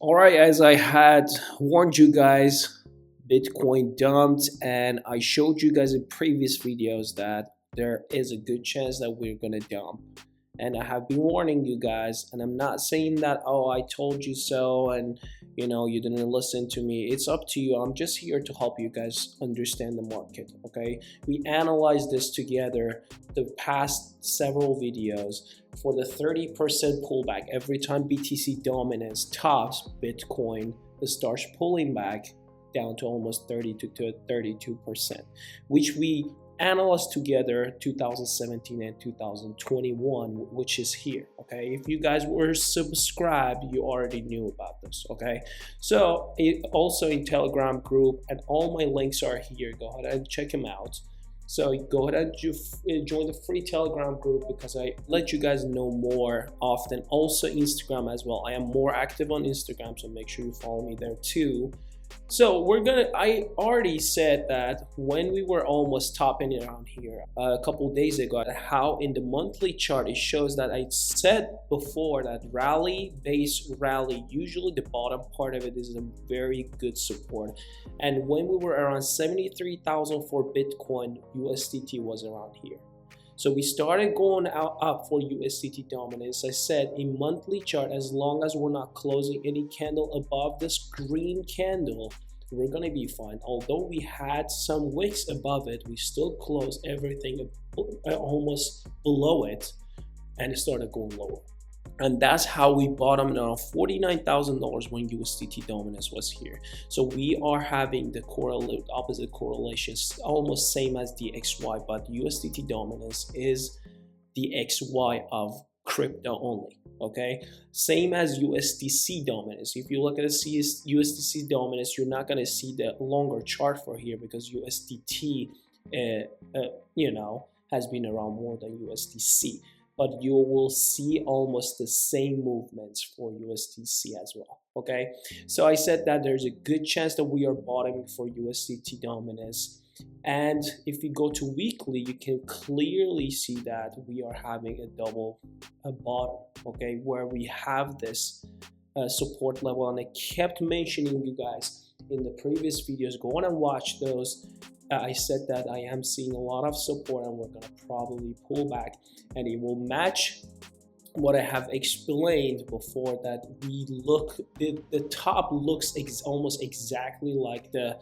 All right, as I had warned you guys, Bitcoin dumped, and I showed you guys in previous videos that there is a good chance that we're gonna dump. And I have been warning you guys, and I'm not saying that, oh, I told you so, and you didn't listen to me. It's up to you. I'm just here to help you guys understand the market, okay? We analyzed this together the past several videos for the 30% pullback. Every time BTC dominance tops Bitcoin, it starts pulling back down to almost 30 to 32%, which we analyzed together 2017 and 2021, which is here. Okay, if you guys were subscribed, you already knew about this. Okay, so also in Telegram group, and all my links are here. Go ahead and check them out. So go ahead and join the free Telegram group because I let you guys know more often. Also Instagram as well. I am more active on Instagram, so make sure you follow me there too. So I already said that when we were almost topping around here a couple days ago, how in the monthly chart it shows that I said before that base rally, usually the bottom part of it is a very good support. And when we were around 73,000 for Bitcoin, USDT was around here. So we started going up for USDT dominance. I said in monthly chart, as long as we're not closing any candle above this green candle, we're gonna be fine. Although we had some wicks above it, we still closed everything almost below it, and it started going lower. And that's how we bottomed around $49,000 when USDT dominance was here. So we are having the opposite correlations, almost same as the XY, but USDT dominance is the XY of crypto only. Okay, same as USDC dominance. If you look at the USDC dominance, you're not going to see the longer chart for here because USDT, has been around more than USDC. But you will see almost the same movements for USDC as well. Okay, so I said that there's a good chance that we are bottoming for USDT dominance. And if we go to weekly, you can clearly see that we are having a double bottom, okay, where we have this support level. And I kept mentioning you guys in the previous videos, go on and watch those. I said that I am seeing a lot of support and we're going to probably pull back, and it will match what I have explained before, that the top looks almost exactly like the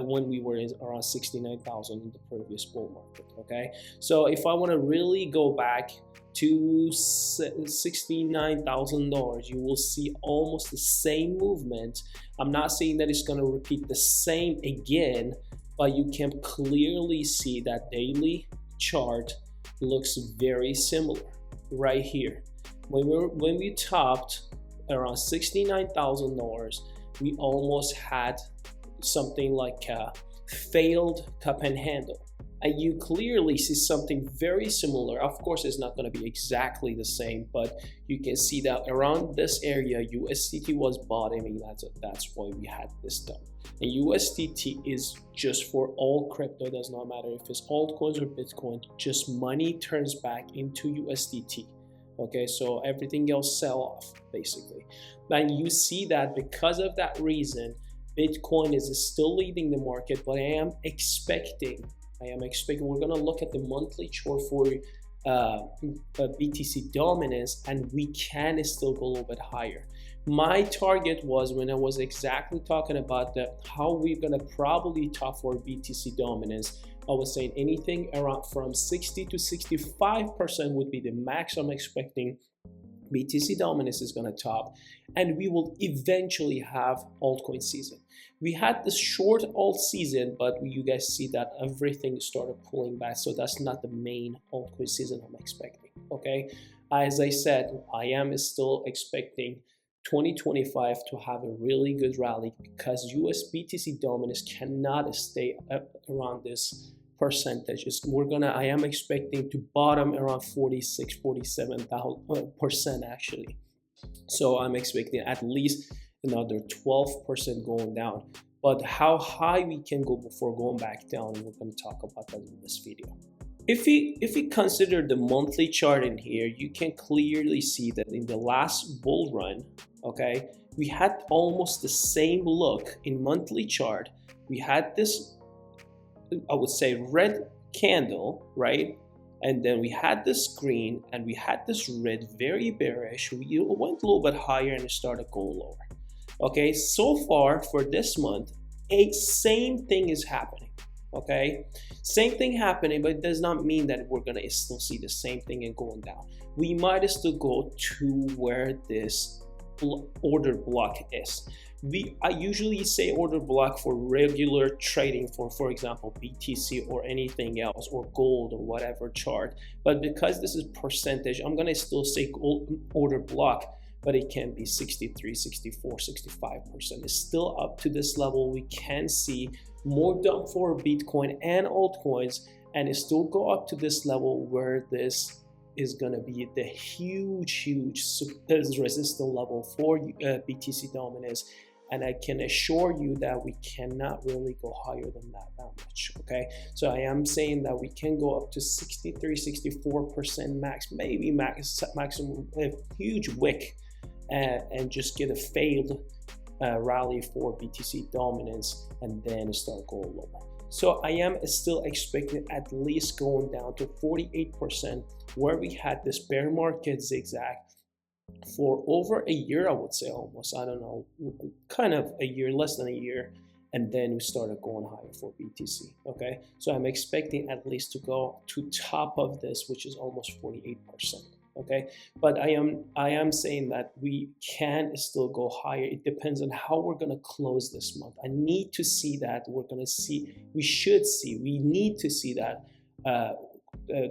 when we were around 69,000 in the previous bull market. Okay, so if I want to really go back to $69,000, you will see almost the same movement. I'm not saying that it's going to repeat the same again, but you can clearly see that daily chart looks very similar right here. When we topped around $69,000, we almost had something like a failed cup and handle. And you clearly see something very similar. Of course, it's not going to be exactly the same, but you can see that around this area, USDT was bottoming. That's why we had this done. And USDT is just for all crypto. It does not matter if it's altcoins or Bitcoin. Just money turns back into USDT. Okay, so everything else sell off basically. And you see that because of that reason, Bitcoin is still leading the market, but I am expecting we're going to look at the monthly chart for BTC dominance, and we can still go a little bit higher. My target was, when I was exactly talking about how we're going to probably top for BTC dominance, I was saying anything around from 60 to 65% would be the max I'm expecting BTC dominance is going to top, and we will eventually have altcoin season. We had this short alt season, but you guys see that everything started pulling back, so that's not the main altcoin season I'm expecting. Okay, as I said, I am still expecting 2025 to have a really good rally because US BTC dominance cannot stay around this percentages. I am expecting to bottom around 47% actually. So I'm expecting at least another 12% going down. But how high we can go before going back down, we're going to talk about that in this video. If we consider the monthly chart in here, you can clearly see that in the last bull run, okay, we had almost the same look in monthly chart. We had this, I would say, red candle, right? And then we had this green and we had this red, very bearish. We went a little bit higher and it started going lower. Okay, so far for this month, same thing is happening. Okay, same thing happening, but it does not mean that we're gonna still see the same thing and going down. We might still go to where this order block is. I usually say order block for regular trading for example, BTC or anything else, or gold or whatever chart. But because this is percentage, I'm gonna still say order block, but it can be 63, 64, 65%. It's still up to this level. We can see more dump for Bitcoin and altcoins, and it still go up to this level where this is going to be the huge resistance level for BTC dominance. And I can assure you that we cannot really go higher than that much. Okay, so I am saying that we can go up to 63, 64% max, maybe maximum, a huge wick, and just get a failed rally for BTC dominance and then start going lower. So I am still expecting at least going down to 48%, where we had this bear market zigzag for over a year, I would say, almost, I don't know, kind of a year, less than a year, and then we started going higher for BTC. Okay, so I'm expecting at least to go to top of this, which is almost 48%. Okay, but I am saying that we can still go higher. It depends on how we're going to close this month. I need to see that. We need to see that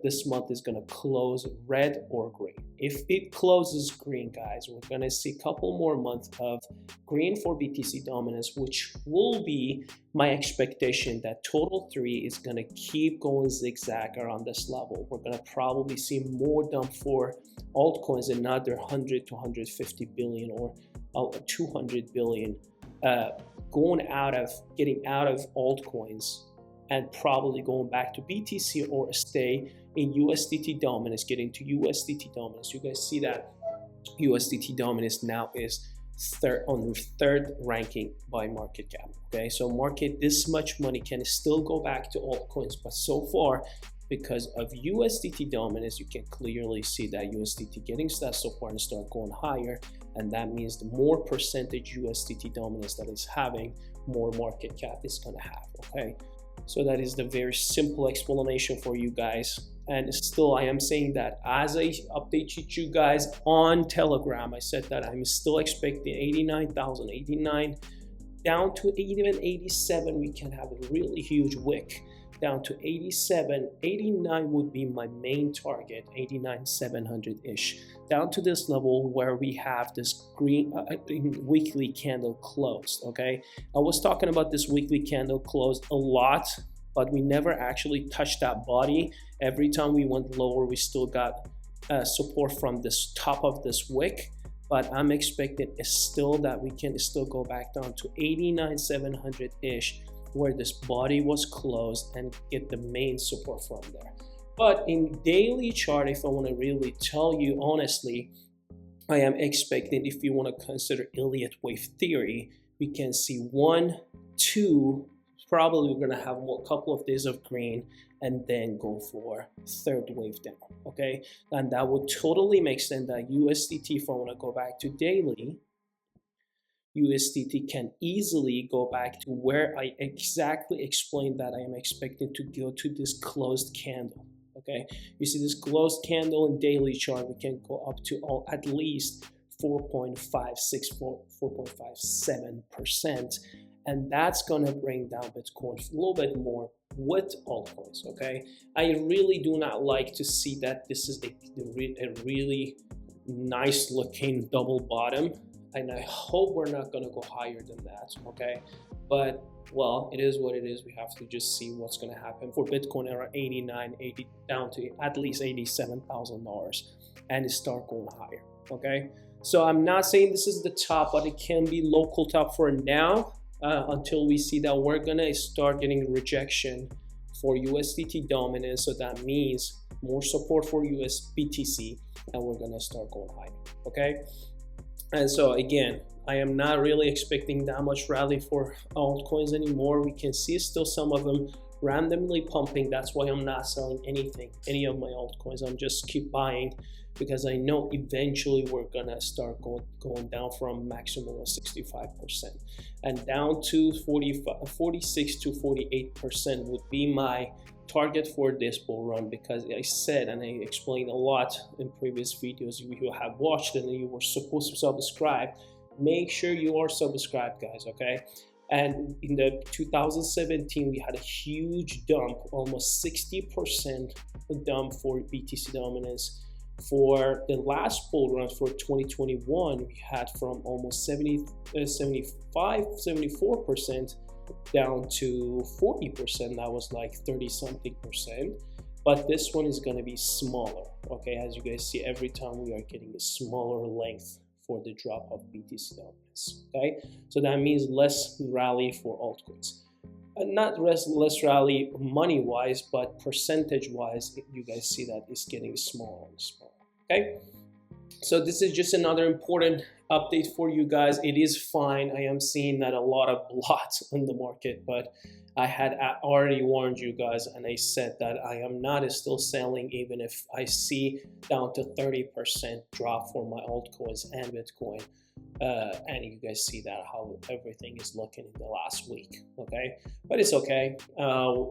this month is going to close red or green. If it closes green, guys, we're going to see a couple more months of green for BTC dominance, which will be my expectation that total 3 is going to keep going zigzag around this level. We're going to probably see more dump for altcoins, another 100 to 150 billion or 200 billion getting out of altcoins, and probably going back to BTC or stay in USDT dominance, getting to USDT dominance. You guys see that USDT dominance now is on the third ranking by market cap. Okay, so market, this much money can still go back to altcoins, but so far, because of USDT dominance, you can clearly see that USDT getting that support and start going higher, and that means the more percentage USDT dominance that is having, more market cap is going to have. Okay, so that is the very simple explanation for you guys. And still, I am saying that as I updated you guys on Telegram, I said that I'm still expecting 89,000, 89 down to even 87. We can have a really huge wick down to 87. 89 would be my main target, 89, 700-ish. Down to this level where we have this green weekly candle closed. Okay, I was talking about this weekly candle closed a lot, but we never actually touched that body. Every time we went lower, we still got support from this top of this wick. But I'm expecting still that we can still go back down to 89, 700-ish, where this body was closed, and get the main support from there. But in daily chart, if I want to really tell you honestly, I am expecting, if you want to consider Elliott wave theory, we can see 1, 2, probably we're going to have a couple of days of green, and then go for third wave down. Okay, and that would totally make sense that USDT, if I want to go back to daily, USDT can easily go back to where I exactly explained that I am expecting to go to this closed candle. Okay, you see this closed candle in daily chart, we can go up to at least 4.56, 4.57%, and that's gonna bring down Bitcoin a little bit more with altcoins. Okay, I really do not like to see that this is a really nice looking double bottom, and I hope we're not gonna go higher than that. Okay, but well, it is what it is. We have to just see what's going to happen for Bitcoin around 89, 80 down to at least $87,000, and start going higher. Okay, so I'm not saying this is the top, but it can be local top for now until we see that we're going to start getting rejection for USDT dominance. So that means more support for BTC, and we're going to start going higher. Okay, and so again, I am not really expecting that much rally for altcoins anymore. We can see still some of them randomly pumping. That's why I'm not selling any of my altcoins. I'm just keep buying because I know eventually we're gonna start going down from maximum of 65% and down to 46 to 48% would be my target for this bull run, because I said and I explained a lot in previous videos. If you have watched and you were supposed to subscribe, make sure you are subscribed, guys, okay? And in the 2017 we had a huge dump, almost 60% dump for BTC dominance. For the last bull run for 2021 we had from almost 74% down to 40%. That was like 30 something percent, but this one is going to be smaller, okay? As you guys see, every time we are getting a smaller length for the drop of BTC dominance, okay? So that means less rally for altcoins, not less rally money wise, but percentage wise, you guys see that it's getting smaller and smaller, okay? So this is just another important update for you guys. It is fine. I am seeing that a lot of blots on the market, but I had already warned you guys, and I said that I am not still selling even if I see down to 30% drop for my altcoins and Bitcoin. And you guys see that how everything is looking in the last week, okay? But it's okay.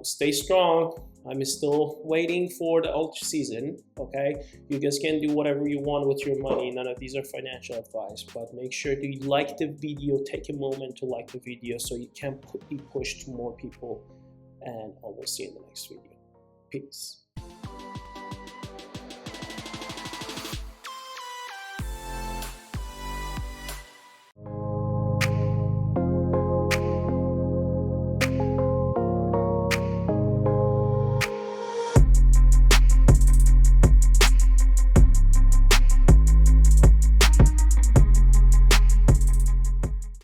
Stay strong. I'm still waiting for the alt season, okay? You guys can do whatever you want with your money. None of these are financial advice, but make sure to like the video. Take a moment to like the video so you can be pushed to more people, and I will see you in the next video. Peace.